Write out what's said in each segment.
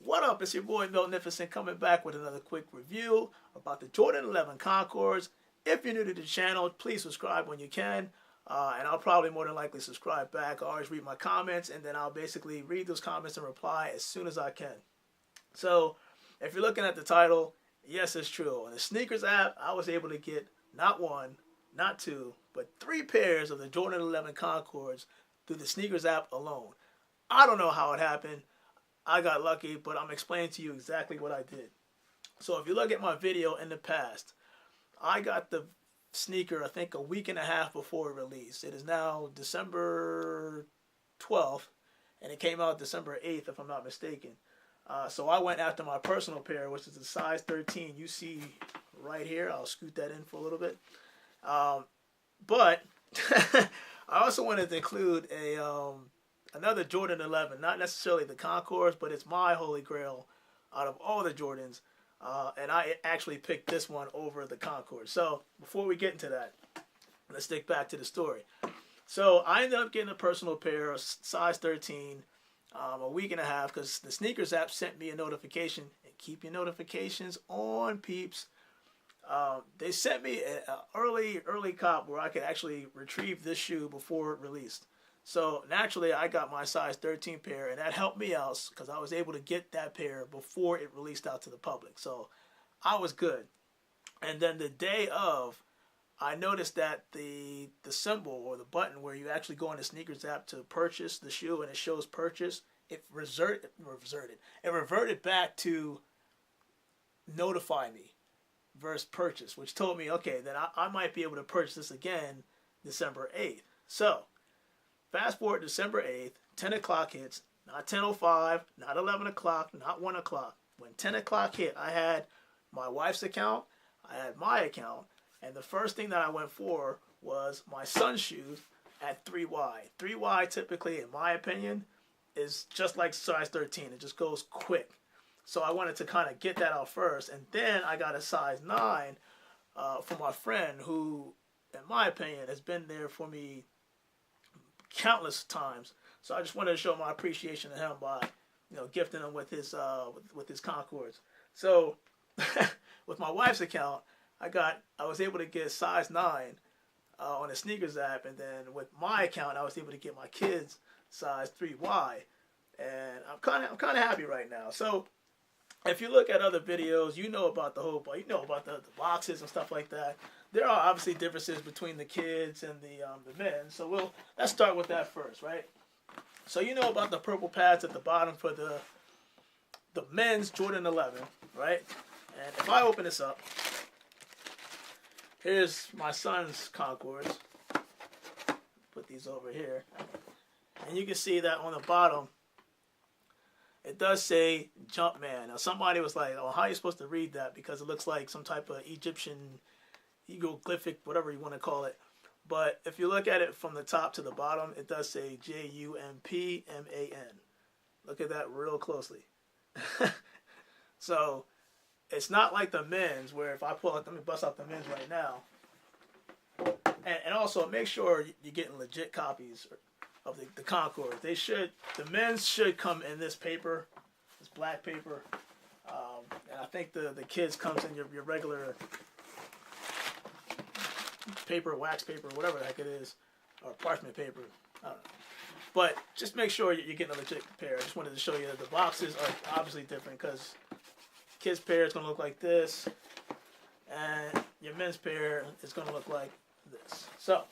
What up? It's your boy Magnificent coming back with another quick review about the Jordan 11 Concords. If you're new to the channel, please subscribe when you can. And I'll probably more than likely subscribe back. I always read my comments, and then I'll basically read those comments and reply as soon as I can. So, if you're looking at the title, yes, it's true. On the SNKRS app, I was able to get not one, not two, but 3 pairs of the Jordan 11 Concords through the SNKRS app alone. I don't know how it happened. I got lucky, but I'm explaining to you exactly what I did. So if you look at my video in the past, I got the sneaker, I think, a week and a half before it released. It is now December 12th, and it came out December 8th, if I'm not mistaken. So I went after my personal pair, which is a size 13. You see right here. I'll scoot that in for a little bit. But I also wanted to include another Jordan 11, not necessarily the Concords, but it's my holy grail out of all the Jordans. And I actually picked this one over the Concords. So before we get into that, let's stick back to the story. So I ended up getting a personal pair, of size 13, a week and a half, because the SNKRS app sent me a notification. And keep your notifications on, peeps. They sent me an early cop where I could actually retrieve this shoe before it released. So naturally, I got my size 13 pair, and that helped me out because I was able to get that pair before it released out to the public. So I was good. And then the day of, I noticed that the symbol or the button where you actually go on the SNKRS app to purchase the shoe and it shows purchase, it reverted back to notify me versus purchase, which told me, okay, then I might be able to purchase this again December 8th. So fast forward December 8th, 10 o'clock hits, not 10:05, not 11 o'clock, not 1 o'clock. When 10 o'clock hit, I had my wife's account, I had my account, and the first thing that I went for was my son's shoes at 3Y. 3Y typically, in my opinion, is just like size 13. It just goes quick. So I wanted to kind of get that out first, and then I got a size 9 from my friend who, in my opinion, has been there for me countless times. So I just wanted to show my appreciation to him by, gifting him with his Concords. So with my wife's account, I was able to get size 9 on the SNKRS app, and then with my account, I was able to get my kids size 3Y, and I'm kind of happy right now. So if you look at other videos, you know about the boxes and stuff like that. There are obviously differences between the kids and the men. So let's start with that first, right? So you know about the purple pads at the bottom for the men's Jordan 11, right? And if I open this up, here's my son's Concords. Put these over here. And you can see that on the bottom, it does say Jumpman. Now somebody was like, oh, how are you supposed to read that? Because it looks like some type of Egyptian hieroglyphic, whatever you want to call it. But if you look at it from the top to the bottom, it does say Jumpman. Look at that real closely. So it's not like the men's, where if I pull it, let me bust out the men's right now. And also make sure you're getting legit copies of the Concords. The men's should come in this paper, this black paper. And I think the kids comes in your regular paper, wax paper, whatever the heck it is, or parchment paper. I don't know. But just make sure you're getting a legit pair. I just wanted to show you that the boxes are obviously different, because kids' pair is going to look like this, and your men's pair is going to look like this. So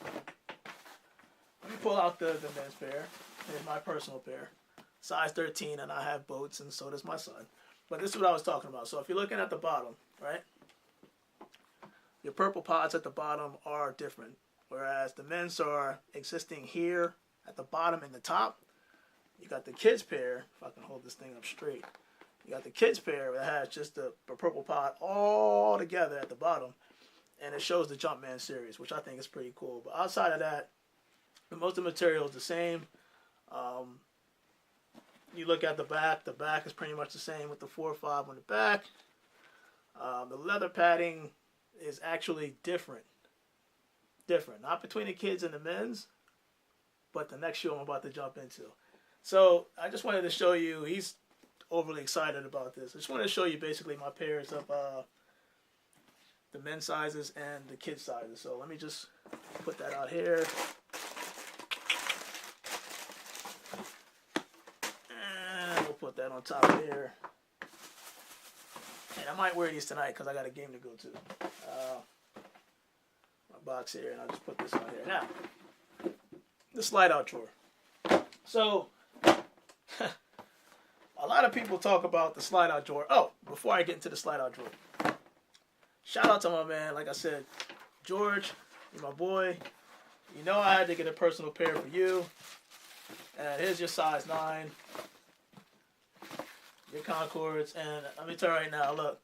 let me pull out the men's pair. Here's my personal pair, size 13, and I have boats, and so does my son. But this is what I was talking about. So if you're looking at the bottom, right, your purple pods at the bottom are different, whereas the men's are existing here at the bottom and the top. You got the kids pair, if I can hold this thing up straight. You got the kids pair that has just the purple pod all together at the bottom, and it shows the Jumpman series, which I think is pretty cool. But outside of that, most of the material is the same. You look at the back is pretty much the same with the 4.5 on the back. The leather padding is actually different. Not between the kids and the men's, but the next shoe I'm about to jump into. So I just wanted to show you, he's overly excited about this. I just want to show you basically my pairs of the men's sizes and the kids sizes. So let me just put that out here. And we'll put that on top here. And I might wear these tonight because I got a game to go to. My box here, and I'll just put this on here. Now, the slide out drawer. So, a lot of people talk about the slide out drawer. Oh, before I get into the slide out drawer, shout out to my man, like I said, George, you're my boy. You know I had to get a personal pair for you. And here's your size 9. Your Concords. And let me tell you right now, look,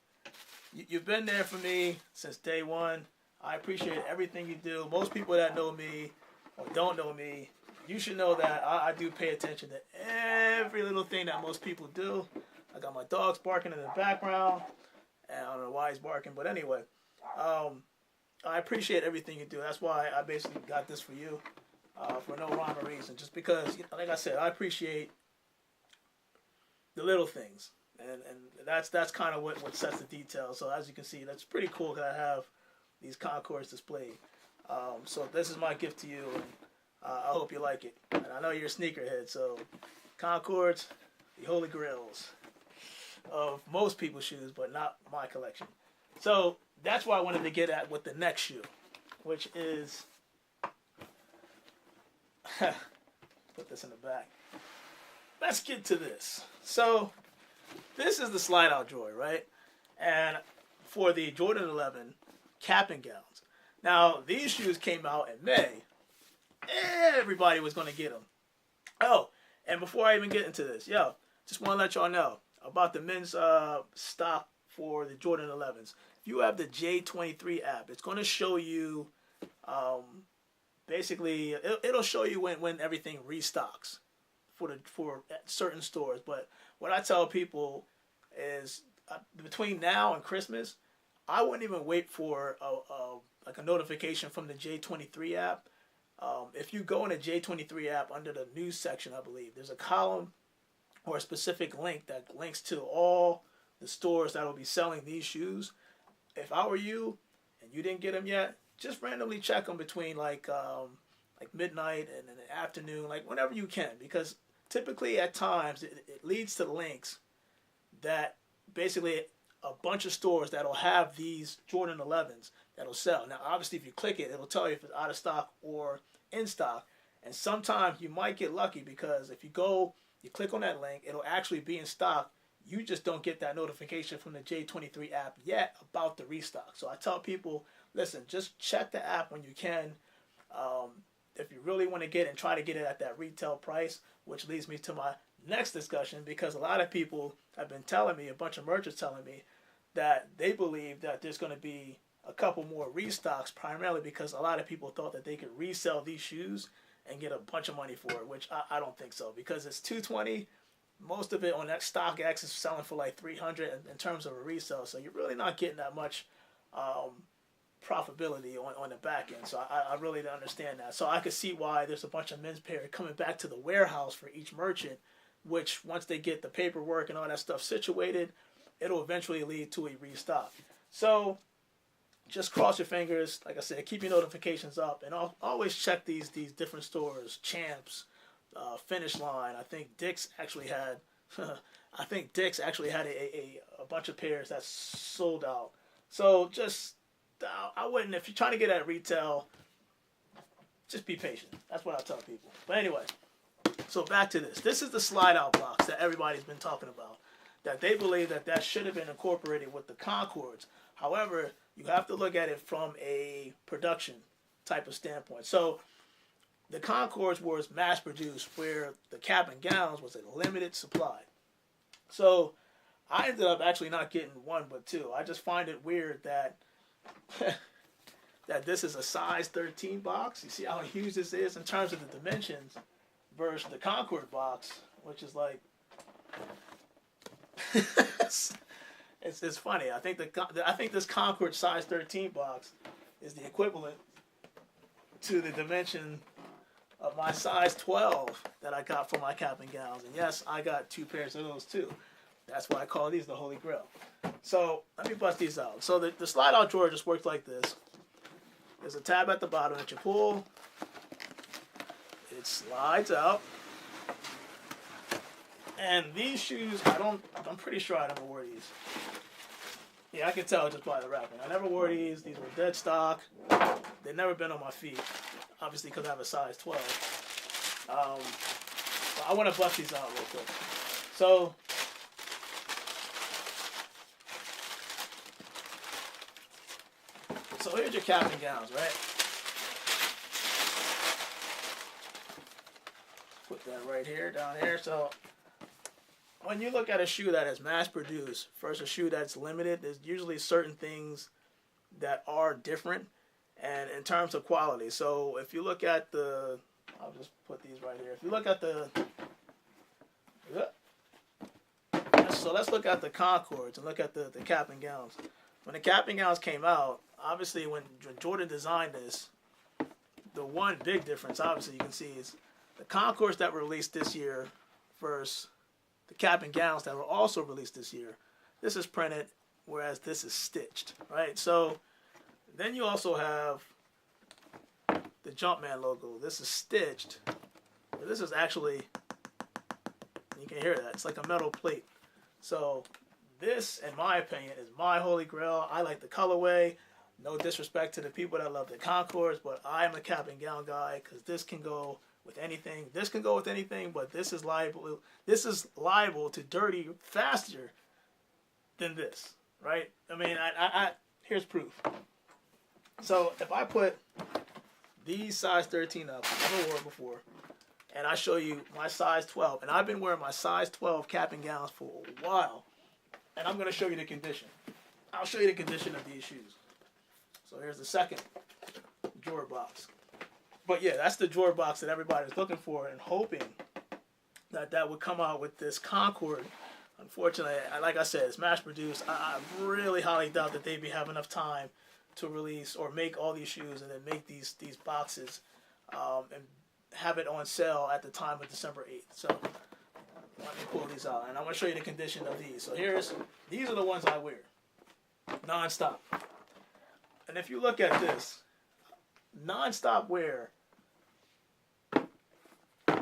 you've been there for me since day one. I appreciate everything you do. Most people that know me or don't know me, you should know that I do pay attention to every little thing that most people do. I got my dogs barking in the background. And I don't know why he's barking, but anyway. I appreciate everything you do. That's why I basically got this for you. For no rhyme or reason. Just because, like I said, I appreciate the little things. And that's kind of what sets the details. So as you can see, that's pretty cool that I have these Concords displayed. So this is my gift to you, and I hope you like it. And I know you're a sneakerhead, so Concords, the holy grails of most people's shoes, but not my collection. So that's why I wanted to get at with the next shoe, which is put this in the back. Let's get to this. So this is the slide out drawer, right? And for the Jordan 11 cap and gowns. Now, these shoes came out in May. Everybody was going to get them. Oh, and before I even get into this, just want to let y'all know about the men's stock for the Jordan 11s. If you have the J23 app, it's going to show you, basically, it'll show you when everything restocks for certain stores. But what I tell people is between now and Christmas, I wouldn't even wait for a notification from the J23 app. If you go in the J23 app under the news section, I believe, there's a column or a specific link that links to all the stores that will be selling these shoes. If I were you and you didn't get them yet, just randomly check them between like midnight and in the afternoon, like whenever you can, because typically at times it leads to links that basically a bunch of stores that'll have these Jordan 11s that'll sell. Now, obviously, if you click it, it'll tell you if it's out of stock or in stock. And sometimes you might get lucky because if you click on that link, it'll actually be in stock. You just don't get that notification from the J23 app yet about the restock. So I tell people, listen, just check the app when you can. If you really want to get and try to get it at that retail price, which leads me to my next discussion, because a lot of people have been telling me, a bunch of merchants telling me, that they believe that there's going to be a couple more restocks, primarily because a lot of people thought that they could resell these shoes and get a bunch of money for it, which I don't think so, because it's $220. Most of it on that StockX is selling for like $300 in terms of a resale, so you're really not getting that much profitability on the back end. So I really don't understand that. So I could see why there's a bunch of men's pair coming back to the warehouse for each merchant, which once they get the paperwork and all that stuff situated, it'll eventually lead to a restock. So just cross your fingers. Like I said, keep your notifications up, and always check these different stores, Champs, Finish Line. I think Dick's actually had a bunch of pairs that sold out. So just I wouldn't, if you're trying to get at retail, just be patient. That's what I tell people. But anyway, so back to this. This is the slide out box that everybody's been talking about, that they believe that should have been incorporated with the Concords. However, you have to look at it from a production type of standpoint. So the Concords was mass produced, where the cap and gowns was a limited supply. So I ended up actually not getting one but two. I just find it weird that that this is a size 13 box. You see how huge this is in terms of the dimensions versus the Concord box, which is like it's funny. I think this Concord size 13 box is the equivalent to the dimension of my size 12 that I got for my cap and gowns. And yes, I got two pairs of those too. That's why I call these the Holy Grail. So let me bust these out. So the slide out drawer just works like this. There's a tab at the bottom that you pull. It slides out. And these shoes, I'm pretty sure I never wore these. Yeah, I can tell just by the wrapping. I never wore these. These were dead stock. They've never been on my feet, obviously because I have a size 12. But I want to bust these out real quick. So here's your cap and gowns, right? Put that right here, down here. So when you look at a shoe that is mass produced versus a shoe that's limited, there's usually certain things that are different and in terms of quality. So if you look at I'll just put these right here. If you look at so let's look at the Concords and look at the cap and gowns. When the cap and gowns came out, obviously when Jordan designed this, the one big difference obviously you can see is the Concords that were released this year versus the cap and gowns that were also released this year. This is printed, whereas this is stitched, right? So then you also have the Jumpman logo. This is stitched. This is actually, you can hear that, it's like a metal plate. So this, in my opinion, is my holy grail. I like the colorway. No disrespect to the people that love the Concords, but I'm a cap and gown guy because this can go with anything. This can go with anything, but this is liable. This is liable to dirty faster than this, right? I mean, here's proof. So if I put these size 13 up, I've never worn before, and I show you my size 12, and I've been wearing my size 12 cap and gowns for a while, and I'm going to show you the condition. I'll show you the condition of these shoes. So here's the second drawer box. But yeah, that's the drawer box that everybody's looking for and hoping that would come out with this Concord. Unfortunately, like I said, it's mass produced. I really highly doubt that they'd have enough time to release or make all these shoes and then make these boxes and have it on sale at the time of December 8th. So let me pull these out, and I want to show you the condition of these. So these are the ones I wear, non-stop. And if you look at this, non-stop wear,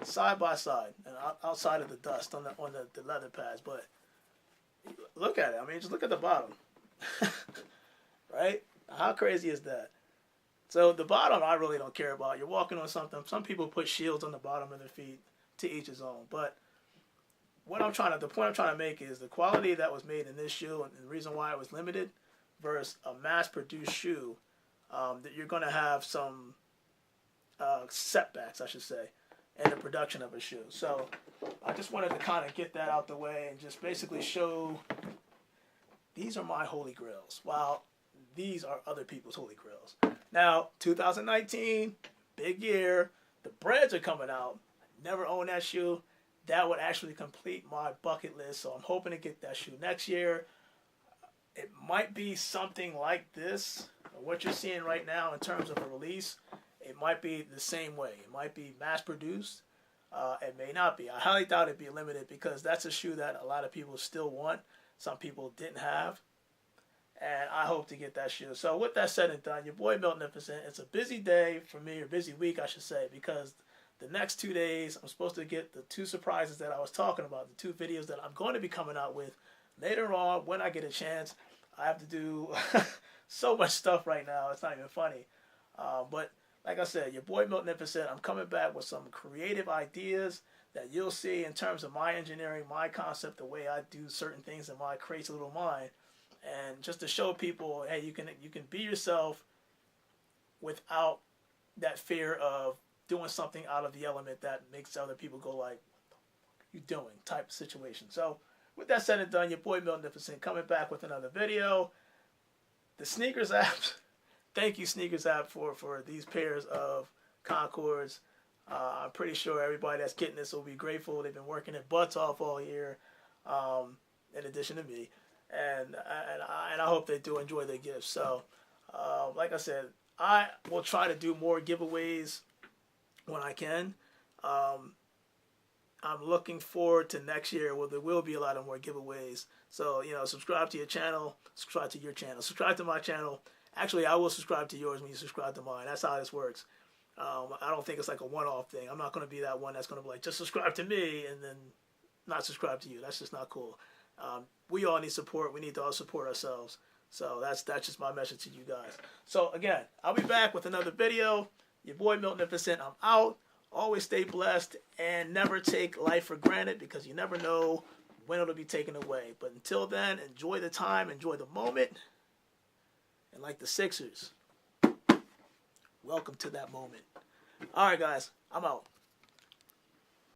side by side, and outside of the dust on the leather pads. But look at it. I mean, just look at the bottom. Right? How crazy is that? So the bottom, I really don't care about. You're walking on something. Some people put shields on the bottom of their feet, to each his own. But the point I'm trying to make is the quality that was made in this shoe and the reason why it was limited versus a mass-produced shoe, that you're going to have some setbacks, I should say, in the production of a shoe. So I just wanted to kind of get that out the way and just basically show these are my holy grails, while these are other people's holy grails. Now, 2019, big year. The breads are coming out. Never owned that shoe. That would actually complete my bucket list. So I'm hoping to get that shoe next year. It might be something like this, what you're seeing right now in terms of a release. It might be the same way. It might be mass-produced. It may not be. I highly doubt it'd be limited because that's a shoe that a lot of people still want. Some people didn't have. And I hope to get that shoe. So with that said and done, your boy Miltnificent, it's a busy day for me, or busy week, I should say, because the next 2 days, I'm supposed to get the 2 surprises that I was talking about, the 2 videos that I'm going to be coming out with later on when I get a chance. I have to do so much stuff right now. It's not even funny. But like I said, your boy Miltnificent, I'm coming back with some creative ideas that you'll see in terms of my engineering, my concept, the way I do certain things in my crazy little mind. And just to show people, hey, you can be yourself without that fear of doing something out of the element that makes other people go like, what are you doing type of situation. So with that said and done, your boy Miltnificent coming back with another video. The Sneakers app, thank you Sneakers app for these pairs of Concords. I'm pretty sure everybody that's getting this will be grateful. They've been working their butts off all year, in addition to me. And I hope they do enjoy their gifts. So, like I said, I will try to do more giveaways when I can. I'm I'm looking forward to next year where there will be a lot of more giveaways. So, you know, subscribe to your channel, subscribe to your channel, subscribe to my channel. Actually, I will subscribe to yours when you subscribe to mine. That's how this works. I don't think it's like a one-off thing. I'm not going to be that one that's going to be like, just subscribe to me and then not subscribe to you. That's just not cool. We all need support. We need to all support ourselves. So that's just my message to you guys. So again, I'll be back with another video. Your boy Miltnificent, I'm out. Always stay blessed and never take life for granted because you never know when it'll be taken away. But until then, enjoy the time, enjoy the moment. And like the Sixers, welcome to that moment. All right, guys, I'm out.